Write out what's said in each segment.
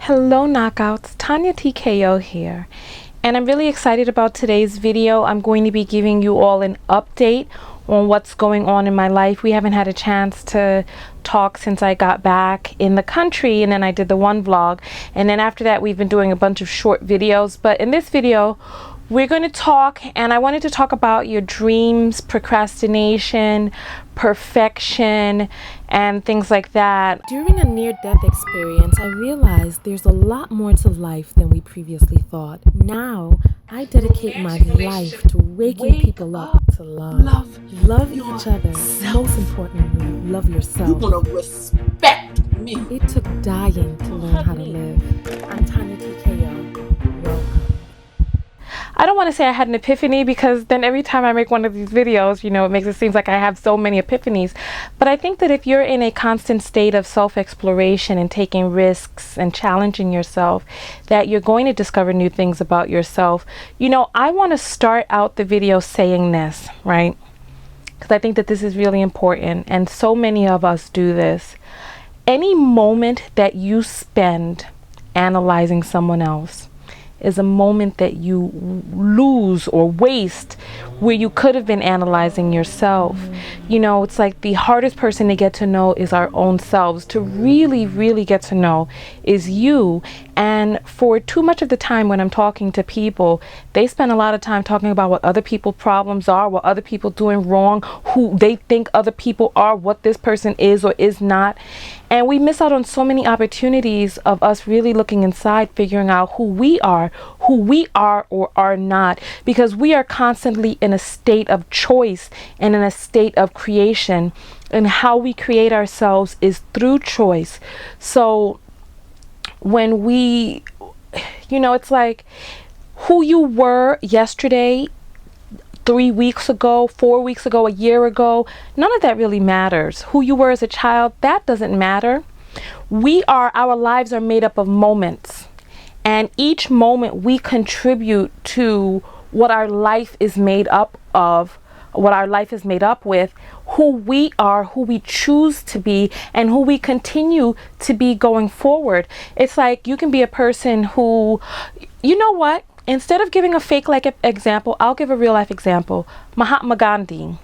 Hello Knockouts, Tanya TKO here, and I'm really excited about today's video. I'm going to be giving you all an update on what's going on in my life. We haven't had a chance to talk since I got back in the country, and then I did the one vlog, and then after that we've been doing a bunch of short videos. But in this video we're going to talk, and I wanted to talk about your dreams, procrastination, perfection, and things like that. During a near-death experience, I realized there's a lot more to life than we previously thought. Now, I dedicate my life to waking people up to love. Love each other. Most importantly, love yourself. You want to respect me. It took dying to learn how to live. I'm Tanya TKO. Welcome. I don't want to say I had an epiphany, because then every time I make one of these videos, you know, it makes it seem like I have so many epiphanies. But I think that if you're in a constant state of self-exploration and taking risks and challenging yourself, that you're going to discover new things about yourself. You know, I want to start out the video saying this, right? Because I think that this is really important, and so many of us do this. Any moment that you spend analyzing someone else is a moment that you lose or waste where you could have been analyzing yourself. You know, it's like the hardest person to get to know is our own selves. To really get to know is you. And for too much of the time when I'm talking to people, they spend a lot of time talking about what other people's problems are, what other people doing wrong, who they think other people are, what this person is or is not. And we miss out on so many opportunities of us really looking inside, figuring out who we are or are not, because we are constantly in a state of choice and in a state of creation. And how we create ourselves is through choice. So when we, you know, it's like who you were yesterday, 3 weeks ago, 4 weeks ago, a year ago, none of that really matters. Who you were as a child, that doesn't matter. Our lives are made up of moments, and each moment we contribute to what our life is made up of, what our life is made up with, who we are, who we choose to be, and who we continue to be going forward. It's like you can be a person who, you know what? Instead of giving a fake example, I'll give a real life example. Mahatma Gandhi.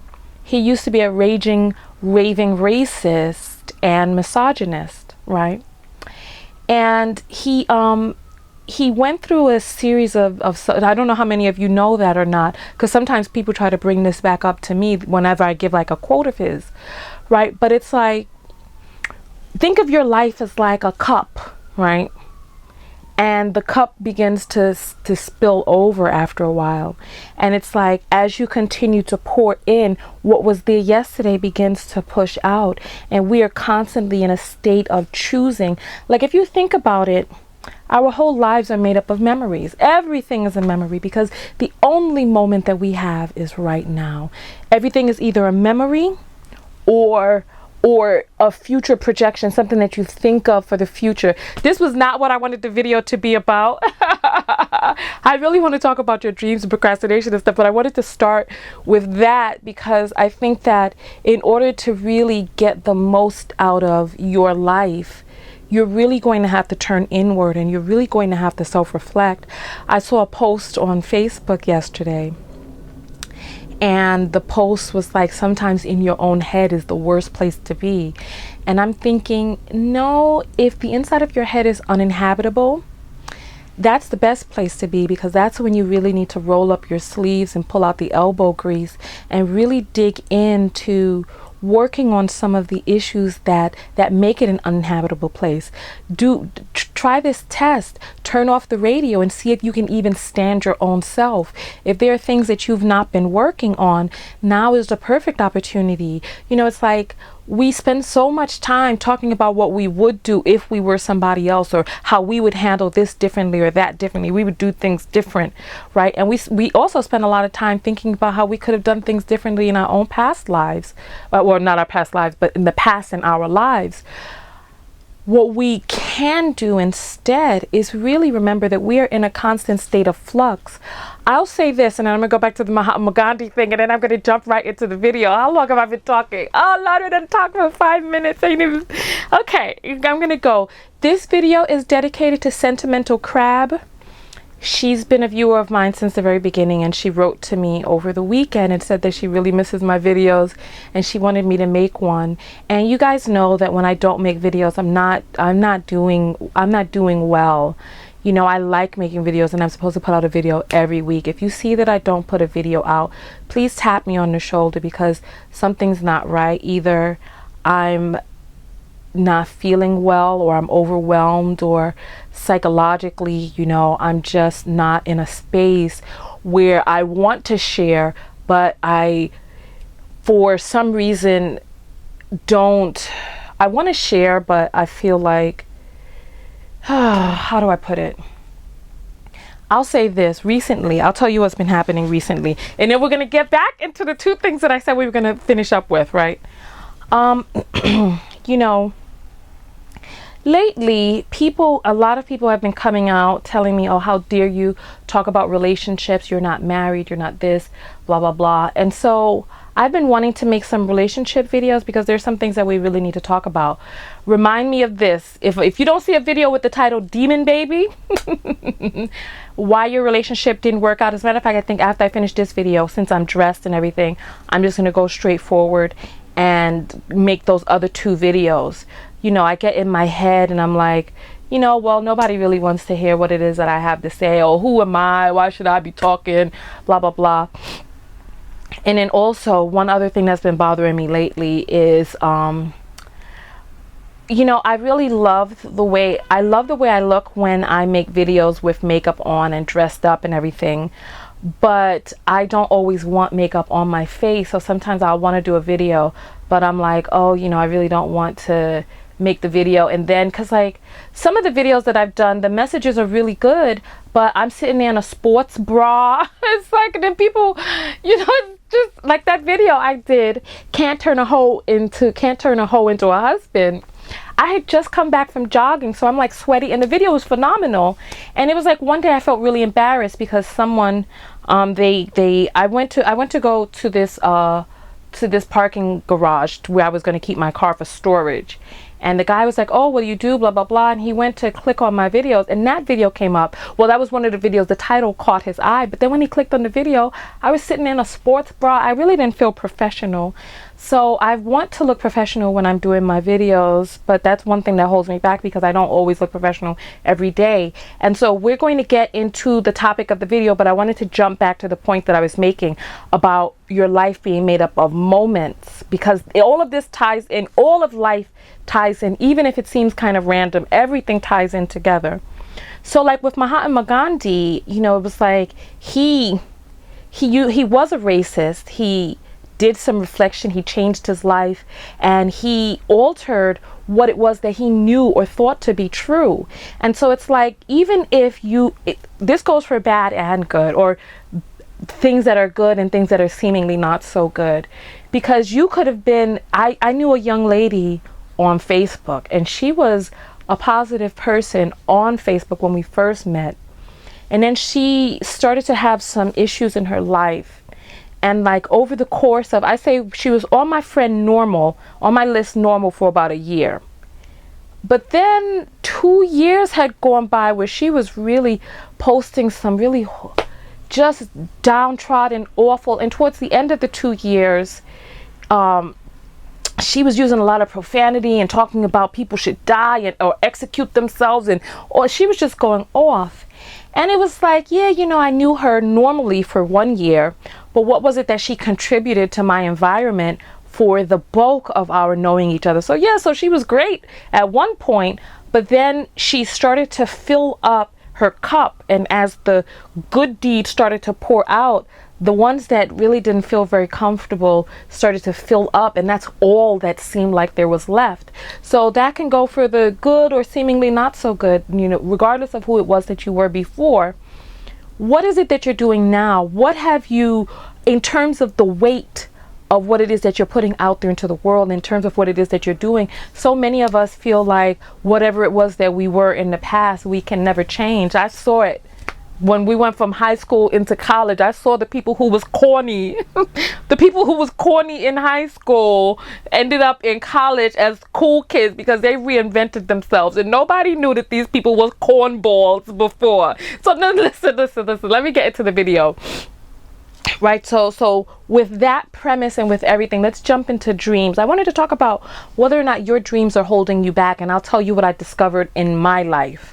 He used to be a raging, raving racist and misogynist, right? And he went through a series of I don't know how many of you know that or not, because sometimes people try to bring this back up to me whenever I give like a quote of his, right? But it's like, think of your life as like a cup, right? And the cup begins to spill over after a while. And it's like, as you continue to pour in, what was there yesterday begins to push out. And we are constantly in a state of choosing. Like, if you think about it, our whole lives are made up of memories. Everything is a memory, because the only moment that we have is right now. Everything is either a memory or a future projection, something that you think of for the future. This was not what I wanted the video to be about. I really want to talk about your dreams and procrastination and stuff, but I wanted to start with that because I think that in order to really get the most out of your life, you're really going to have to turn inward, and you're really going to have to self-reflect. I saw a post on Facebook yesterday, and the post was like, sometimes in your own head is the worst place to be. And I'm thinking, no, if the inside of your head is uninhabitable, that's the best place to be, because that's when you really need to roll up your sleeves and pull out the elbow grease and really dig into working on some of the issues that make it an uninhabitable place. Try this test. Turn off the radio and see if you can even stand your own self. If there are things that you've not been working on, now is the perfect opportunity. You know, it's like we spend so much time talking about what we would do if we were somebody else, or how we would handle this differently or that differently. We would do things different, right? And we also spend a lot of time thinking about how we could have done things differently in our own past lives. Well, not our past lives, but in the past in our lives. What we can do instead is really remember that we are in a constant state of flux. I'll say this, and then I'm going to go back to the Mahatma Gandhi thing, and then I'm going to jump right into the video. How long have I been talking? Oh, Lord, I've talked for 5 minutes. Okay, I'm going to go. This video is dedicated to Sentimental Crab. She's been a viewer of mine since the very beginning, and she wrote to me over the weekend and said that she really misses my videos and she wanted me to make one. And you guys know that when I don't make videos, I'm not doing well. You know, I like making videos, and I'm supposed to put out a video every week. If you see that I don't put a video out, please tap me on the shoulder, because something's not right. Either I'm not feeling well, or I'm overwhelmed, or psychologically, you know, I'm just not in a space where I want to share, but I, for some reason, don't. I want to share, but I feel like, how do I put it? I'll say this. Recently, I'll tell you what's been happening recently, and then we're going to get back into the two things that I said we were going to finish up with, right? You know, lately, a lot of people have been coming out telling me, oh, how dare you talk about relationships? You're not married, you're not this, blah, blah, blah. And so I've been wanting to make some relationship videos, because there's some things that we really need to talk about. Remind me of this. If you don't see a video with the title Demon Baby, why your relationship didn't work out. As a matter of fact, I think after I finish this video, since I'm dressed and everything, I'm just going to go straight forward and make those other two videos. You know, I get in my head and I'm like, you know, well, nobody really wants to hear what it is that I have to say. Oh, who am I? Why should I be talking? Blah, blah, blah. And then also, one other thing that's been bothering me lately is, you know, I really love the way I look when I make videos with makeup on and dressed up and everything. But I don't always want makeup on my face. So sometimes I'll want to do a video, but I'm like, oh, you know, I really don't want to make the video. And then, because like some of the videos that I've done, the messages are really good, but I'm sitting there in a sports bra. It's like, then people, you know, it's just like that video I did, can't turn a hoe into a husband. I had just come back from jogging, so I'm like sweaty, and the video was phenomenal. And it was like one day I felt really embarrassed because someone, I went to go to this parking garage where I was going to keep my car for storage. And the guy was like, oh, what do you do? Blah, blah, blah. And he went to click on my videos, and that video came up. Well, that was one of the videos. The title caught his eye. But then when he clicked on the video, I was sitting in a sports bra. I really didn't feel professional. So I want to look professional when I'm doing my videos, but that's one thing that holds me back, because I don't always look professional every day. And so we're going to get into the topic of the video, but I wanted to jump back to the point that I was making about your life being made up of moments, because all of this ties in, all of life ties in, even if it seems kind of random, everything ties in together. So like with Mahatma Gandhi, you know, it was like he was a racist. He did some reflection, he changed his life, and he altered what it was that he knew or thought to be true. And so it's like, even if this goes for bad and good, or things that are good and things that are seemingly not so good, because you could have been, I knew a young lady on Facebook, and she was a positive person on Facebook when we first met, and then she started to have some issues in her life. And like over the course of, I say she was on my list normal for about a year. But then 2 years had gone by where she was really posting some really just downtrodden, awful. And towards the end of the 2 years, she was using a lot of profanity and talking about people should die or execute themselves, or she was just going off. And it was like, yeah, you know, I knew her normally for 1 year, but what was it that she contributed to my environment for the bulk of our knowing each other? So yeah, so she was great at one point, but then she started to fill up her cup, and as the good deeds started to pour out, the ones that really didn't feel very comfortable started to fill up, and that's all that seemed like there was left. So that can go for the good or seemingly not so good, you know, regardless of who it was that you were before. What is it that you're doing now? What have you, in terms of the weight of what it is that you're putting out there into the world, in terms of what it is that you're doing. So many of us feel like whatever it was that we were in the past, we can never change. I saw it when we went from high school into college. I saw the people who was corny, the people who was corny in high school ended up in college as cool kids because they reinvented themselves, and nobody knew that these people was cornballs before. So no, listen, let me get into the video. Right, so with that premise and with everything, let's jump into dreams. I wanted to talk about whether or not your dreams are holding you back, and I'll tell you what I discovered in my life.